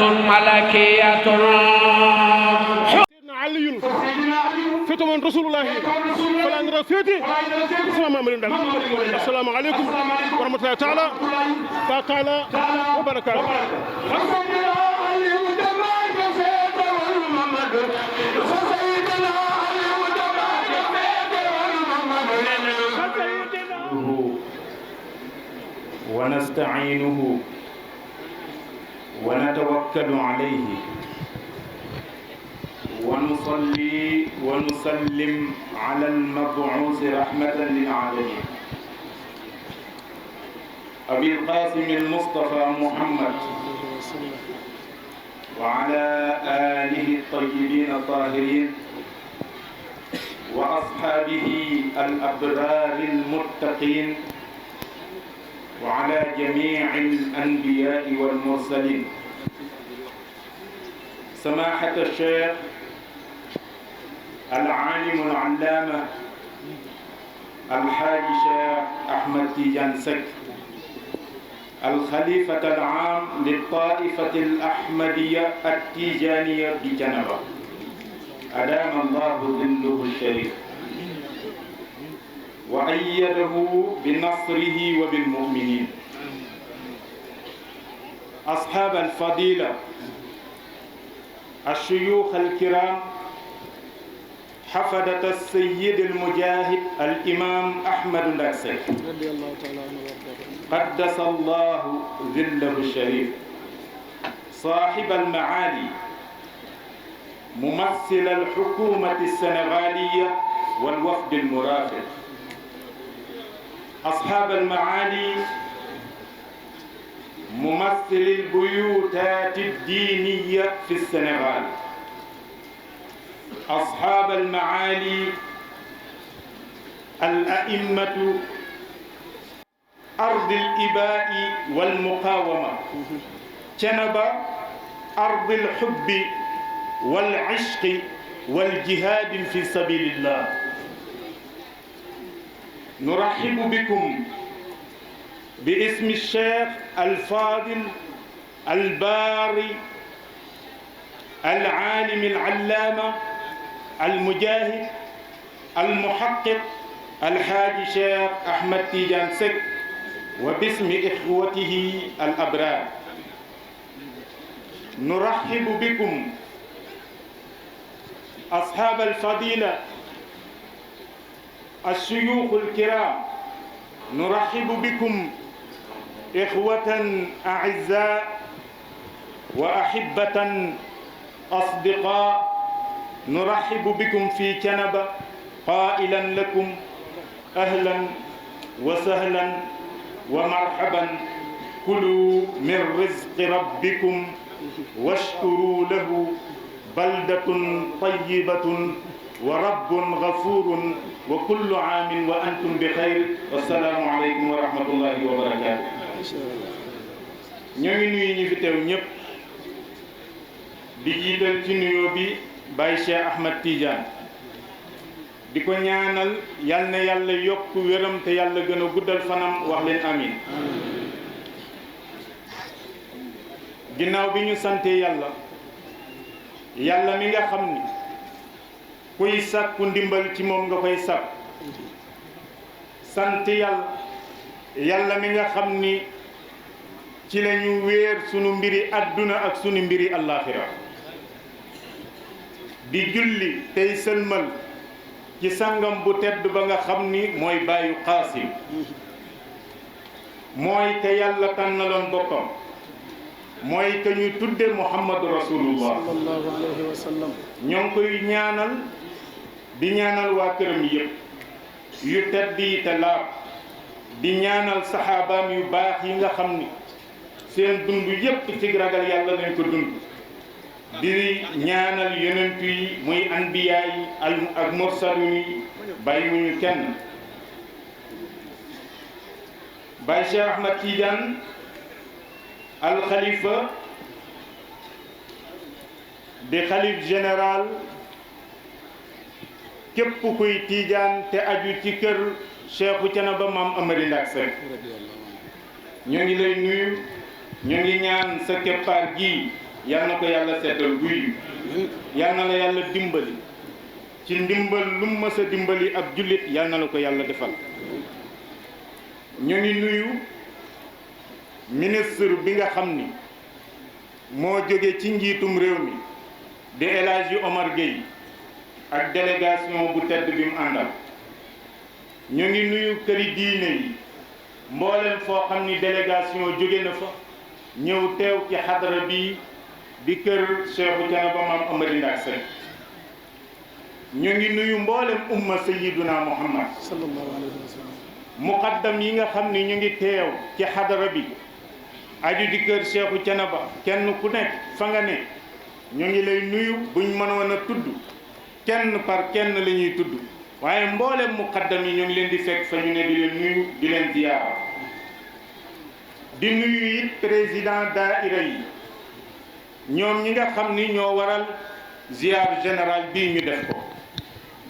ملكية علي فتمن رسول الله فلا نرى فيتي السلام عليكم ورحمة الله تعالى وبركاته ونستعينه ونتوكل عليه ونصلي ونسلم على المبعوث رحمة للعالمين أبي القاسم المصطفى محمد وعلى آله الطيبين الطاهرين وأصحابه الأبرار المتقين وعلى جميع الأنبياء والمرسلين. سماحة الشيخ العالم العلامة الحاج شيخ أحمد تيجان سك الخليفة العام للطائفة الأحمدية التيجانية بجنبة أدام الله ظله الشريف وأيده بنصره وبالمؤمنين. أصحاب الفضيلة الشيوخ الكرام حفدة السيد المجاهد الإمام أحمد الأكسي قدس الله ظله الشريف صاحب المعالي ممثل الحكومة السنغالية والوفد المرافق أصحاب المعالي ممثل البيوتات الدينية في السنغال أصحاب المعالي الأئمة أرض الإباء والمقاومة جنبة أرض الحب والعشق والجهاد في سبيل الله. نرحب بكم باسم الشيخ الفاضل الباري العالم العلامة المجاهد المحقق الحاج شيخ أحمد تيجان سك وباسم إخوته الأبرار. نرحب بكم أصحاب الفضيلة الشيوخ الكرام. نرحب بكم إخوة أعزاء وأحبة أصدقاء. نرحب بكم في جنبة قائلا لكم أهلا وسهلا ومرحبا. كلوا من رزق ربكم واشكروا له بلدة طيبة ورب غفور وكل عام وأنتم بخير والسلام عليكم ورحمة الله وبركاته. ñoo ngi nuyu ñi fi teew ñëpp di jiital ci nuyoo bi Baye Cheikh Ahmad Tidiane di ko ñaanal yal na yàlla yokk wéram te yàlla gën a guddal fanam wax leen amin. ginnaaw bi ñu sante yàlla mi nga xam ni kuy sàkku ndimbal ci moom nga koy sàkk. sant yàlla mi nga xam ni ci la ñu wéer sunu mbiri àdduna ak sunu mbiri àllaaxira di julli tey sëlmal ci sangam bu tedd ba nga xam ni mooy baayu Qaasim mooy te yàlla tànnaloon boppam mooy que ñu tudde Muhammadu Rasulullah sallallahu alayhi wa sallam. ñoo ngi koy ñaanal di ñaanal waa këram yëpp yu tedd yi te laab di ñaanal saxaabaam yu baax yi nga xam ni seen dund yëpp ci ragal yàlla nañ ko dund di ñaanal yonent yi muy anbiya yi ak mursalun yi bàyyiwuñu kenn. Baye Cheikh Ahmad Tidiane al Khalifa di xalif général képp kuy Tidiane te aju ci kër Cheikhu Thiénaba Maam Amary Ndack Seck ñu ngi lay nuyu. ñu ngi ñaan sa keppaar gi yal na ko yàlla seddal guy yal na la yàlla dimbali ci ndimbal lu mu mës a dimbali ab jullit yal na la ko yàlla defal. ñu ngi nuyu ministre bi nga xam ni moo jóge ci njiitum réew mi di El Hadji Omar Gueye ak délégation bu tedd bi mu àndal. ñu ngi nuyu këri diine yi mboolem foo xam ni délégation jóge na fa ñëw teew ci xadara bi di kër Cheikhu Thiénaba Maam Amary Ndack Seck. ñu ngi nuyu mboolem umma sayyiduna Muhammad sallallahu alayhi wa sallam. muqaddam yi nga xam ni ñu ngi teew ci xadara bi aju di kër Cheikhu Thiénaba kenn ku nekk fa nga ne ñu ngi lay nuyu buñ mënoon a tudd kenn par kenn la ñuy tudd waaye mboolem muqaddam yi ñu ngi leen di fekk fa ñu ne di leen nuyu di leen ziyaara. di nuyu it président daaira yi ñoom ñi nga xam ni ñoo waral ziyaar général bii ñu def ko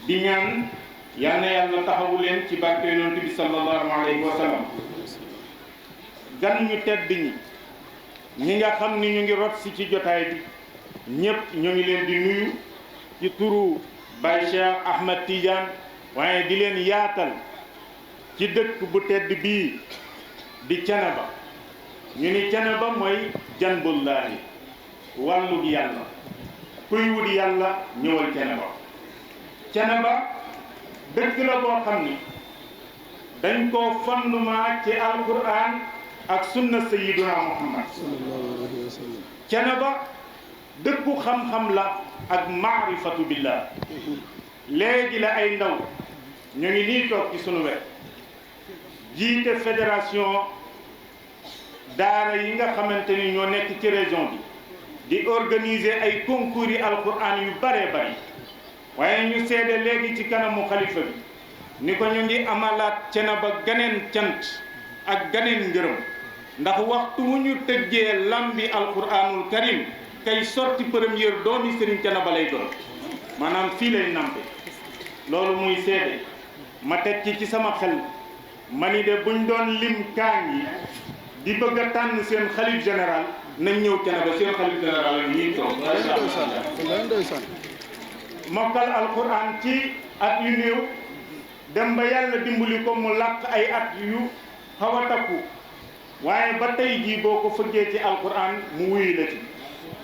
di ñaan yal na yàlla taxawu leen ci barke yonent bi sallallahu alayhi wa sallam. gan ñu tedd ñi nga xam ni ñu ngi rot si ci jotaay bi ñëpp ñu ngi leen di nuyu ci turu Baye Cheikh Ahmed Tidiane waaye di leen yaatal ci dëkk bu tedd bii di Thiénaba. ñu ni Thiénaba mooy janbullaahi wàllug yàlla kuy wut yàlla ñëwal Thiénaba. Thiénaba dëkk la boo xam ni dañ koo fondement ci alquran ak sunna sayyiduna Muhammad Thiénaba dëkku xam-xam la ak maarifatu billah. léegi la ay ndaw ñu ngi nii toog ci sunu wet jiite fédération daara yi nga xamante ni ñoo nekk ci région bi di organiser ay concours yi alquran yu bëree bëri waaye ñu seede léegi ci kanamu xalifa bi ni ko ñu ngi amalaat Thiénaba ganeen cant ak ganeen ngërëm ndax waxtu wu ñu tëggee lambi alquranul karim kay sorti première doomi Serigne Thiénaba lay doon maanaam fii lay nampe loolu muy seede ma teg ci sama xel ma ni de buñ doon lim kaan yi di bëgg a tànn seen xalif général nañ ñëw Thiénaba seen xalif général la ñuy toog. mokkal alquran ci at yu néew dem ba yàlla dimbali ko mu làq ay at yu xaw a takku waaye ba tey jii boo ko fëggee ci alquran mu wuyu la ci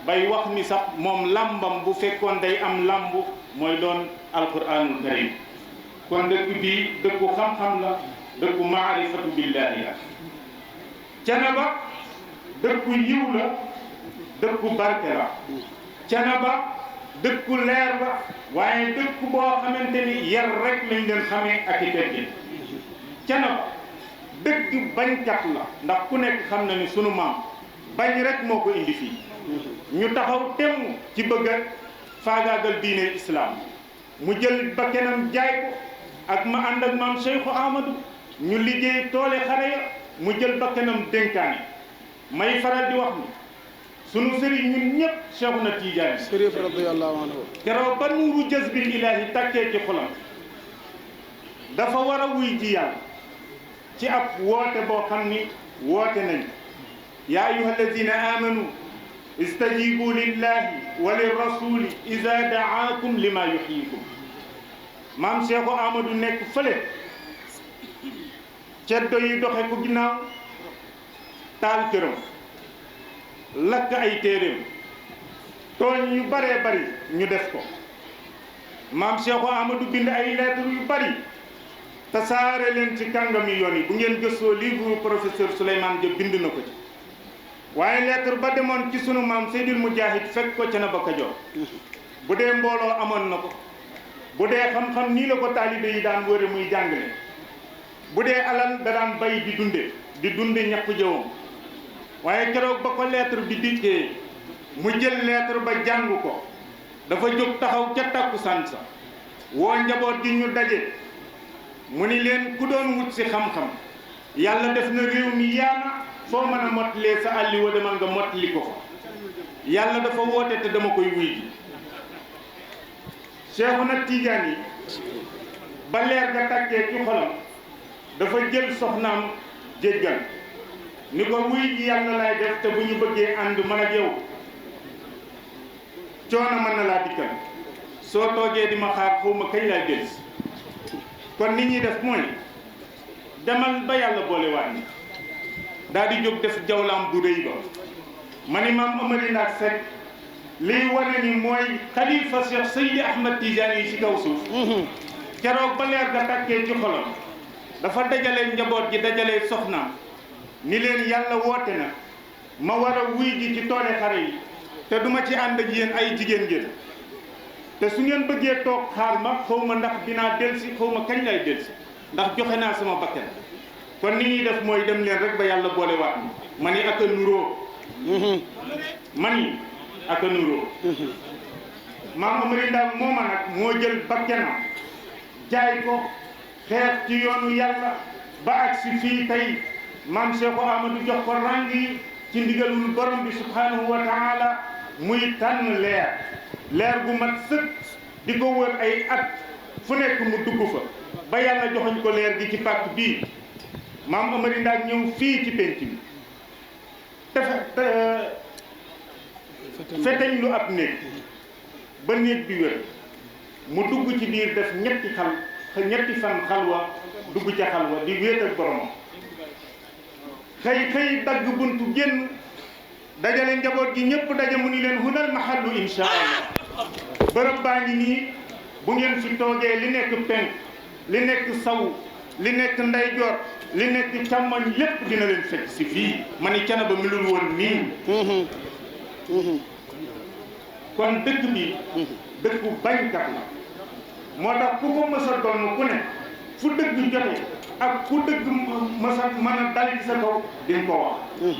bay wax ni sax moom lambam bu fekkoon day am lamb mooy doon alquranul karim. kon dëkk bii dëkku xam-xam la dëkku maarifatu billahi la. Thiénaba dëkku yiw la dëkku barke la. Thiénaba dëkku leer la waaye dëkku boo xamante ni yar rek lañ leen xamee ak i teggin. Thiénaba dëkk bañkat la ndax ku nekk xam na ni sunu maam bañ rek moo ko indi fii ñu taxaw temm ci bëgg a faagaagal diine islam mu jël ba kenam jaay ko ak ma ànd ak maam Cheikhu Amadou ñu liggéey toole xare ya mu jël ba kenam dénkaane may faral di wax ni sunu sëriñ ñun ñëpp Cheikhuna Tidiane Sërif radiyallahu anhu keroog ba nuuru jazbil ilaahi tàkkee ci xolam dafa war a wuy ji yàlla ci ab woote boo xam ni woote nañ yaa ayyuha alladina amanu istajibu lillahi wa lirrasuli ida daakum lima yuxyikum maam Cheikhu Amadou nekk fële ceddo yi doxe ko ginnaaw taal këram lakk ay téeréem tooñ yu baree bari ñu def ko maam Cheikhu Amadou bind ay lettre yu bari tasaare leen ci kàngami yoon yi bu ngeen gëstoo livre professeur Souleymane Diop bind na ko ci waaye lettre ba demoon ci sunu maam Seydil Mujahid fekk ko Thiénaba Kajoor bu dee mbooloo amoon na ko bu dee xam-xam nii la ko taalibe yi daan wëre muy jàngale bu dee alal da daan bay di dunde ñàkk jëwam waaye keroog ba ko lettre bi dikkee mu jël lettre ba jàng ko dafa jóg taxaw ca takkusaan sa woo njaboot gi ñu daje mu ni leen ku doon wut si xam-xam yàlla def na réew mi yaana foo mën a mottalee sa àlli wa demal nga mottali ko fa yàlla dafa woote te dama koy wuy ji Cheikhuna Tidiane yi ba leer ga tàkkee ci xolam dafa jël soxnaam jéggal ni ko wuy ji yàlla lay def te bu ñu bëggee ànd man ak yow coono mën na laa dikkal soo toogee di ma xaar xaw ma kañ laay dellusi kon nit ñuy def mooy demal ba yàlla boolewaat ni daal di jóg def jawlaam bu rëy ba ma ni maam Amary Ndack Seck liy wane ni mooy xalifa Cheikh Seydi Ahmad Tidiane yi ci kaw suuf keroog ba leer ga tàkkee ci xolam dafa dajale njaboot gi dajale soxnaam ni leen yàlla woote na ma war a wuy ji ci toole xare yi te duma ci ànd ak yéen ay jigéen ngeen te su ngeen bëggee toog xaar ma xaw ma ndax dinaa delsi xaw ma kañ lay delsi ndax joxe naa sama bakkan kon ni ñuy def mooy dem leen rek ba yàlla boole waat ni ma ni ak a nuroo ma ni ak a nuroo maam Amary Ndack mooma nag moo jël bakkanam jaay ko xeex ci yoonu yàlla ba agsi fii tey maam Cheikhu Amadou jox ko rang yi ci ndigalul borom bi subhanahu wa taala muy tànn leer gu mat sëkk di ko wër ay at fu nekk mu dugg fa ba yàlla joxoñ ko leer gi ci pàkk bii maam Amary Ndack ñëw fii ci penc bi feteñ lu ab néeg ba néeg bi wér mu dugg ci biir def ñetti fan xalwa dugg ca xalwa di wéet ak boromam xëy dagg buntu génn dajale njaboot gi ñëpp daje mu ni leen hunal mahallu insha allah bërëb baa ngi nii bu ngeen fi toogee li nekk penk li nekk saw li nekk ndeyjoor li nekk càmmoñ lépp dina leen fekk si fii ma ni Thiénaba melul woon nii kon dëkk bi dëkku bañkat la moo tax ku ko mës a doon ku ne fu dëgg jote ak fu dëgg mës a mën a dal ci sa kaw di nga ko wax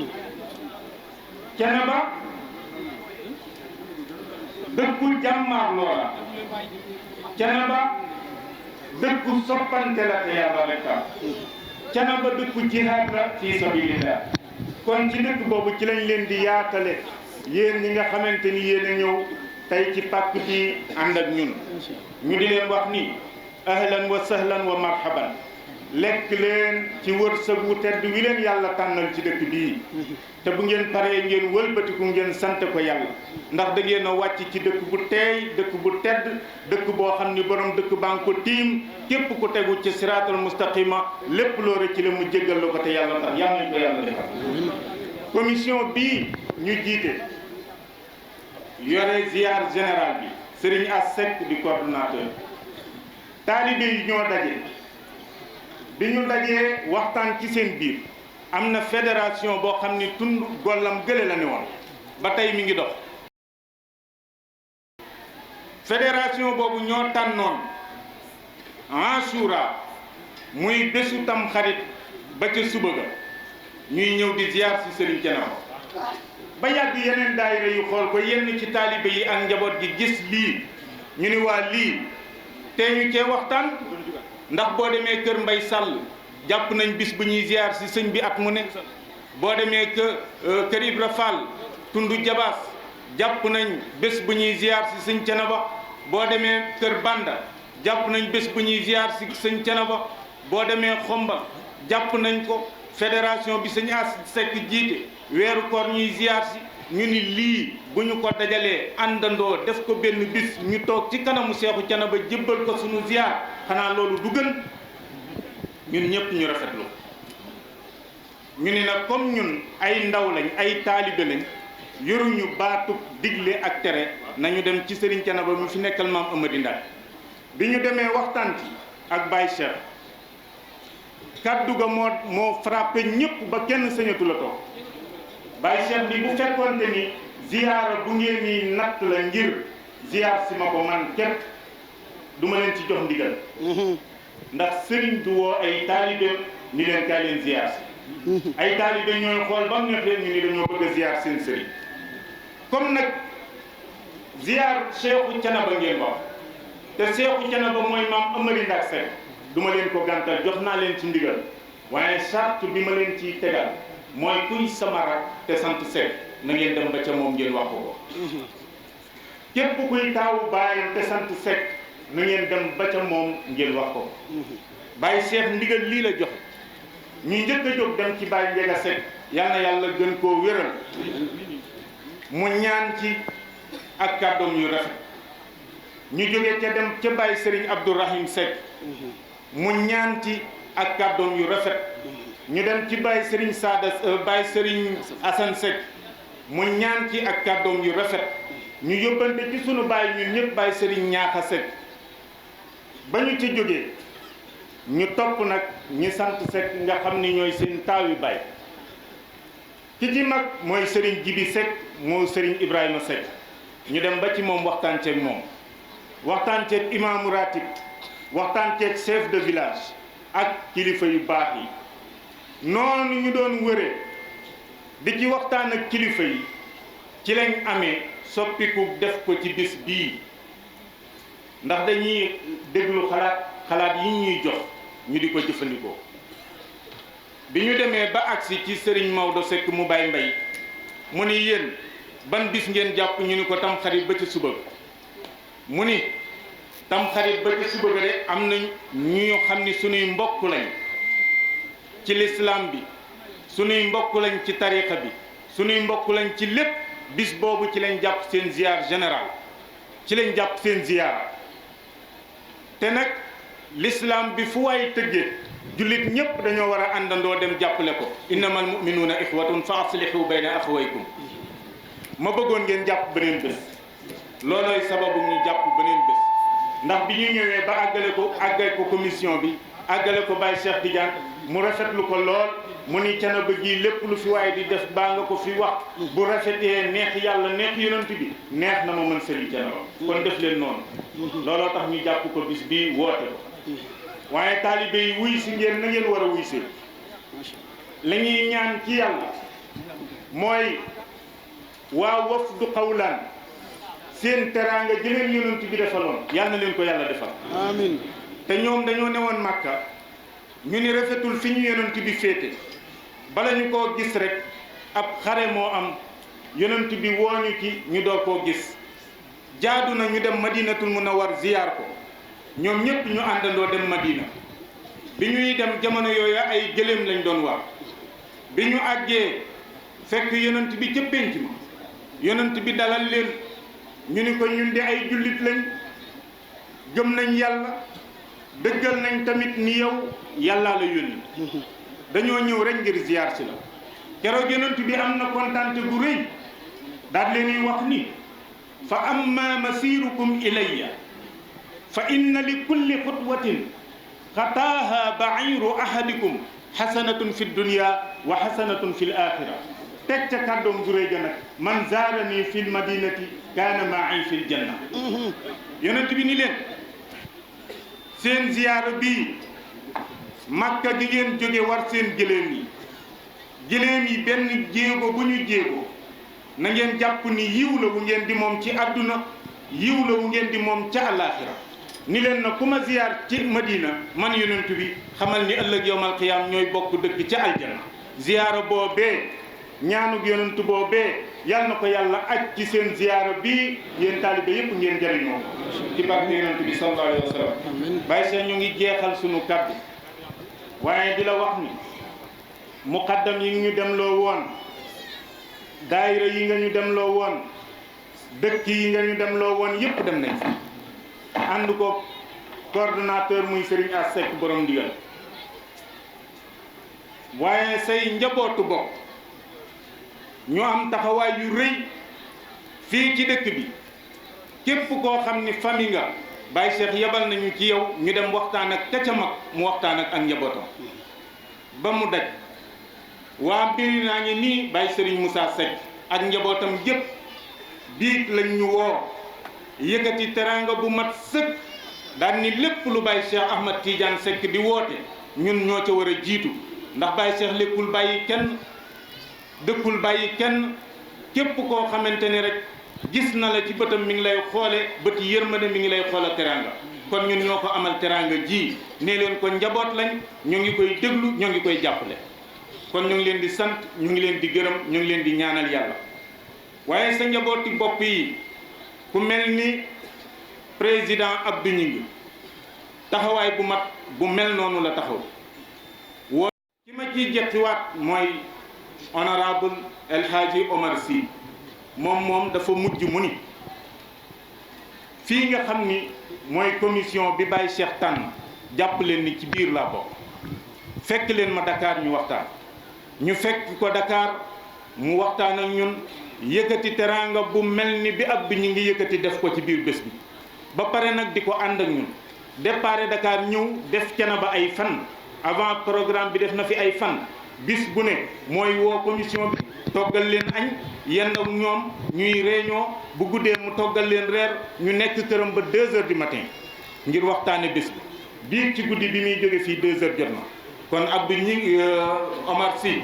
Thiénaba dëkku jàmmaar loola Thiénaba dëkku soppante la te yàlla rek am Thiénaba dëkku jihaad la fii sabilillah kon ci dëkk boobu ci lañ leen di yaatale yéen ñi nga xamante ni yéen a ñëw tey ci pàkk bi ànd ak ñun ñu di leen wax ni ahlan wa sahlan wa marhaban lekk leen ci wërsëg wu tedd wi leen yàlla tànnal ci dëkk bii te bu ngeen paree ngeen wëlbatiku ngeen sant ko yàlla ndax da ngeen a wàcc ci dëkk bu teey dëkk bu tedd dëkk boo xam ni borom dëkk baa ngi ko tiim képp ku tegu ci siraatal mustaqima lépp loo rëcc la mu jéggal la ko te yàlla tax yàlla nañ ko yàlla defal commission bii ñu jiite yore ziar général bi Serigne As Seck di coordonnateur taalibe yi ñoo daje bi ñu dajee waxtaan ci seen biir am na fédération boo xam ni tund gollam gële la ne woon ba tey mi ngi dox fédération boobu ñoo tànnoon Ashura muy bésu tam xarit ba ca suba ga ñuy ñëw di ziar si Serigne Thiénaba ba yàgg yeneen daayira yu xool ko yenn ci taalibe yi ak njaboot gi gis lii ñu ni waa lii te ñu cee waxtaan ndax boo demee kër Mbay Sàll jàpp nañ bis bu ñuy ziar si sëñ bi at mu ne boo demee kër Ibra Fall tundu Jabaas jàpp nañ bés bu ñuy ziar si sëñ Thiénaba boo demee kër Banda jàpp nañ bés bu ñuy ziar si sëñ Thiénaba boo demee Xomba jàpp nañ ko fédération bi sëñ As Seck jiite weeru koor ñuy ziar si ñu ni lii bu ñu ko dajalee àndandoo def ko benn bis ñu toog ci kanamu Seexu Thiénaba jébbal ko sunu ziar xanaa loolu du gën ñun ñëpp ñu rafetlu ñu ni nag comme ñun ay ndaw lañ ay taalibe lañ yoruñu baatu digle ak tere nañu dem ci Serigne Thiénaba mi fi nekkal maam Amady Ndack bi ñu demee waxtaan ci ak Baye Cheikh kaddu ga moo frappé ñëpp ba kenn sañatu la toog Baye Cheikh bi bu fekkoonte ni ziyaara bu ngeen ni natt la ngir ziyaar si ma ko man képp du ma leen ci jox ndigal ndax sëriñ du woo ay taalibe ni leen kaay leen ziyaar si ay taalibe ñooy xool ba mu neex leen ñu ni dañoo bëgg a ziyaar seen sëriñ comme nag ziyaar Seexu Thiénaba ngeen wax te Seexu Thiénaba mooy maam Amary Ndack Seck du ma leen ko gàntal jox naa leen ci ndigal waaye charte bi ma leen ciy tegal mooy kuy sama rak te sant Seck na ngeen dem ba ca moom ngeen wax ko képp kuy taawu baayam te sant Seck na ngeen dem ba ca moom ngeen wax ko Baye Cheikh ndigal lii la joxe ñu njëkk a jóg dem ci Baye Ndiaga Seck yal na yàlla gën koo wéral mu ñaan ci ak kàddoom yu rafet ñu jógee ca dem ca Baye Serigne Abdourahim Seck mu ñaan ci ak kàddoom yu rafet ñu dem ci Baye Serigne Baye Serigne Assane Seck mu ñaan ci ak kàddoom yu rafet ñu yóbbante ci sunu baay ñun ñëpp Baye Serigne Ñaaxa Seck ba ñu ci jógee ñu topp nag ñi sant Seck nga xam ni ñooy seen taawi baay ki ci mag mooy Serigne Jibi Seck moo Serigne Ibrahima Seck ñu dem ba ci moom waxtaan ceeg moom waxtaan ceeg imaamu ratib waxtaan ceeg chef de village ak kilifa yu baax yi noonu ñu doon wëree di ci waxtaan ak kilifa yi ci lañ amee soppiku def ko ci bis bii ndax dañuy déglu xalaat yi ñuy jox ñu di ko jëfandikoo bi ñu demee ba agsi ci Serigne Maodo Seck mu Baye Mbay mu ni yéen ban bis ngeen jàpp ñu ni ko tam xarit ba ci suba mu ni tam xarit ba ci suba de am na ñu xam ni sunuy mbokk lañ ci lislaam bi sunuy mbokk lañ ci tariqa bi sunuy mbokk lañ ci lépp bis boobu ci lañ jàpp seen ziar général ci lañ jàpp seen ziar te nag l'islam bi fu waay tëggee jullit ñépp dañoo war a àndandoo dem jàppale ko innamal mu'minuuna ixwatun fa aslihu bayna axawaykum ma bëggoon ngeen jàpp beneen bés loolooy sababu ñu jàpp beneen bés ndax bi ñu ñëwee ba àggale ko commission bi àggale ko Baye Cheikh Tidiane mu rafetlu ko lool mu ni Thiénaba gi lépp lu fi waaye di def baa nga ko fi wax bu rafetee neex yàlla neex yonent bi neex na ma mën Serigne Thiénaba kon def leen noonu looloo tax ñu jàpp ko bis bi woote ko waaye taalibe yi wuy si ngeen na ngeen war a wuy si la ñuy ñaan ci yàlla mooy waa wafdu Xawlaan seen teraanga jëleen yonent bi defaloon yàlla na leen ko yàlla defal amiin te ñoom dañoo newoon Màkka ñu ni rafetul fi ñu yonent bi féete bala ñu koo gis rek ab xare moo am yonent bi wooñu ci ñu door koo gis jaadu na ñu dem Madinatul Munawwar ziyaar ko ñoom ñëpp ñu àndandoo dem Madina bi ñuy dem jamono yooyu ay gëléem lañ doon war bi ñu àggee fekk yonent bi ca pénc ma yonent bi dalal leen ñu ni ko ñun de ay jullit lañ gëm nañ yàlla dëggal nañ tamit ni yow yàllaa la yónni dañoo ñëw rek ngir ziyaar si la keroog yonent bi am na kontaante gu rëy daal leen wax ni fa amma masirukum ilayya fa inna li kulli xutwatin xataaha ba'iru ahadikum xasanatun fi dunya wa xasanatun fi l axira teg ca kàddoom gu rëy ga nag man zaarani fi l madinati kaana ma'i fi l janna yonent bi ni leen seen ziyaara bii Makka gi ngeen jóge war seen gëléem yi benn jéego bu ñu jéego na ngeen jàpp ni yiw la wu ngeen di moom ci àdduna yiw la wu ngeen di moom ca àllaaxira ni leen na ku ma ziyaar ci Madina man yonent bi xamal ni ëllëg yowmal qiyaam ñooy bokk dëkk ca aljana ziyaara boobee ñaanug yonent boobee yal na ko yàlla aj ci seen ziyaara bii yéen taalibe yépp ngeen jëriñoo ci barke yonent bi sallallahu alayhi wa sallam bàyyi seen ñu ngi jeexal sunu kàddu waaye di la wax ni muqaddam yi ñu demloo woon daayira yi nga ñu demloo woon dëkk yi nga ñu demloo woon yépp dem nañ ànd ko coordonnateur muy Serigne As Seck borom ndigal waaye say njabootu bopp ñu am taxawaay yu rëy fii ci dëkk bi képp koo xam ni famille nga Baye Cheikh yebal nañu ci yow ñu dem waxtaan ak ca mag mu waxtaan ak njabootam ba mu daj waa mbiri naa ngi nii Baye Serigne Moussa Seck ak njabootam yépp biig lañ ñu woo yëkkati teranga bu mat sëkk daan ni lépp lu Baye Cheikh Ahmad Tidiane Seck di woote ñun ñoo ca war a jiitu ndax Baye Cheikh lékkul bàyyi kenn dëkkul bàyyi kenn képp koo xamante ni rek gis na la ci bëtam mi ngi lay xoole bëti yërmande mi ngi lay xoola teranga kon ñun ñoo ko amal teranga ji nee leen ko njaboot lañ ñoo ngi koy déglu ñoo ngi koy jàppale kon ñu ngi leen di sant ñu ngi leen di gërëm ñu ngi leen di ñaanal yàlla waaye sa njabooti bopp yi ku mel ni président Abdou Gningue taxawaay bu mat bu mel noonu la taxaw woo ki ma ciy jettiwaat mooy honorable El Hadji Omar Sy moom dafa mujj mu ni fii nga xam ni mooy commission bi Baye Cheikh tànn jàpp leen ni ci biir laa bokk fekk leen ma Dakar ñu waxtaan ñu fekk ko Dakar mu waxtaan ak ñun yëkkati teraanga bu mel ni bi ab bi ñu ngi yëkkati def ko ci biir bés bi ba pare nag di ko ànd ak ñun départ Dakar ñëw def Thiénaba ay fan avant programme bi def na fi ay fan bis bu ne mooy woo commission bi toggal leen añ yenn ak ñoom ñuy réunion bu guddee mu toggal leen reer ñu nekk këram ba 2 heures du matin ngir waxtaane bés bi bii ci guddi bi muy jóge fii 2 heures jot na kon Abdou ñi Omar Sy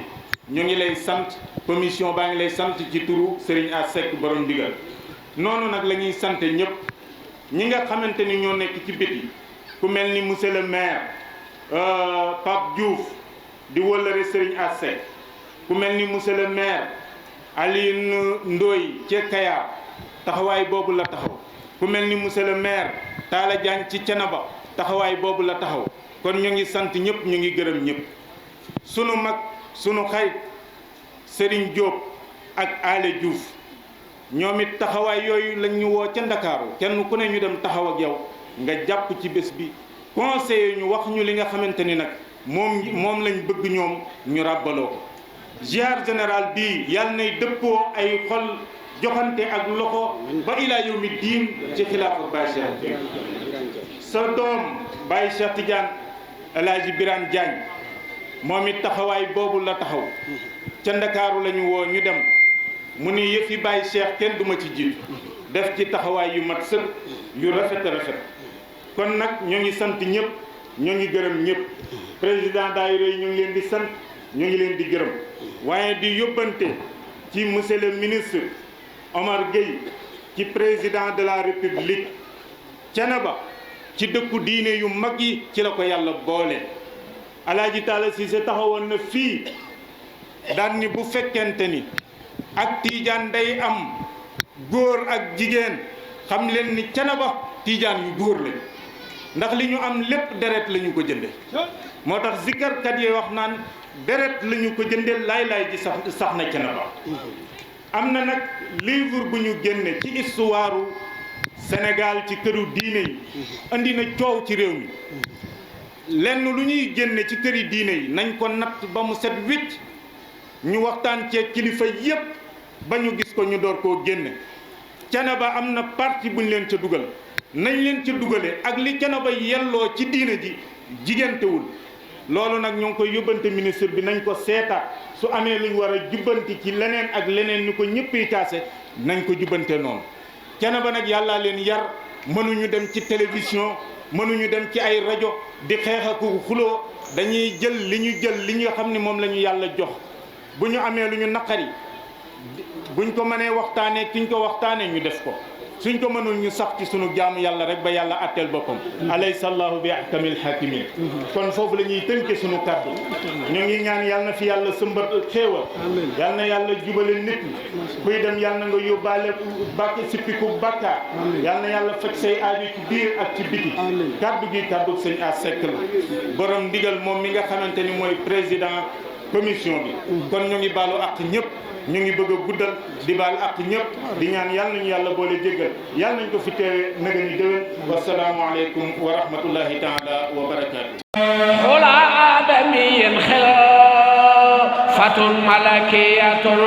ñu ngi lay sant commission baa ngi lay sant ci turu Serigne A Seck borom ndigal noonu nag la ñuy sant ñëpp ñi nga xamante ni ñoo nekk ci biti ku mel ni monsieur le maire Pape Diouf di wëllëre Serigne A Seck ku mel ni monsieur le maire Aline Ndoye ci Kayar taxawaay boobu la taxaw ku mel ni monsieur le maire Talla Diagne ci Thiénaba taxawaay boobu la taxaw kon ñu ngi sant ñëpp ñu ngi gërëm ñëpp sunu mag sunu xarit Serigne Diop ak Ale Diouf ñoom it taxawaay yooyu lañ ñu woo ca Ndakaaru kenn ku ne ñu dem taxaw ak yow nga jàpp ci bés bi conseiller ñu wax ñu li nga xamante ni nag moom lañ bëgg ñoom ñu ràbbaloo ko ziar général bii yàlla nay dëppoo ay xol joxante ak loxo ba ilaa yawmi diin ci xilaafa Baye Cheikh sa doom Baye Cheikh Tidiane El Hadji Birane Diagne moom it taxawaay boobu la taxaw ca Ndakaaru la ñu woo ñu dem mu ni yëfi Baye Cheikh kenn duma ci jiitu def ci taxawaay yu mat sëkk yu rafet a rafet kon nag ñoo ngi sant ñëpp ñoo ngi gërëm ñëpp président daayira yi ñu ngi leen di sant ñu ngi leen di gërëm waaye di yóbbante ci monsieur le ministre Omar Gueye ci président de la république Thiénaba ci dëkku diine yu mag yi ci la ko yàlla boole Alaaji Talla Cissé taxawoon na fii daan ni bu fekkente ni ak tiijaan day am góor ak jigéen xam leen ni Thiénaba tiijaan yu góor lañ ndax li ñu am lépp deret la ñu ko jënde moo tax zikkarkat yi wax naan deret la ñu ko jënde laay ji sax na Thiénaba am na nag livre bu ñu génne ci histoire Sénégal ci këru diine yi andi na coow ci réew mi lenn lu ñuy génne ci këri diine yi nañ ko natt ba mu set wicc ñu waxtaan cee kilifa yépp ba ñu gis ko ñu door koo génne Thiénaba am na parti bu ñu leen ca dugal nañ leen ca dugale ak li Thiénaba yelloo ci diine ji jigéentewul loolu nag ñoo ngi koy yóbbante ministre bi nañ ko seetaat su amee lu ñu war a jubbanti ci leneen ak leneen ni ko ñëpp yi kaase nañ ko jubbante noonu Thiénaba nag yàllaa leen yar mënuñu dem ci télévision mënuñu dem ci ay rajo di xeex ak xuloo dañuy jël li ñu xam ne moom la ñu yàlla jox bu ñu amee lu ñu naqari buñ ko mënee waxtaanee kiñ ko waxtaanee ñu def ko suñ ko mënul ñu sax ci sunu jaamu yàlla rek ba yàlla atteel boppam alaysa allahu bi ahkamil hakimin kon foofu la ñuy tënke sunu kàddu ñu ngi ñaan yàlla na fi yàlla sëmbat xéewal yàlla na yàlla jubale nit ñi kuy dem yàlla na nga yóbbaale sippiku bàkkaar yàlla na yàlla faj say aaju ci biir ak ci biti kàddu gi kàddu sëñ A Seck la borom ndigal moom mi nga xamante ni mooy président commission bi kon ñu ngi baalu ak ñëpp ñu ngi bëgg a guddal di baal ak ñëpp di ñaan yàlla nañu yàlla boole jéggal yàlla nañ ko fi teewe naga ni déwén wasalaamu aleykum wa rahmatullahi taala wa barakaatu xula aadamiyin xilaafatun malakiyatun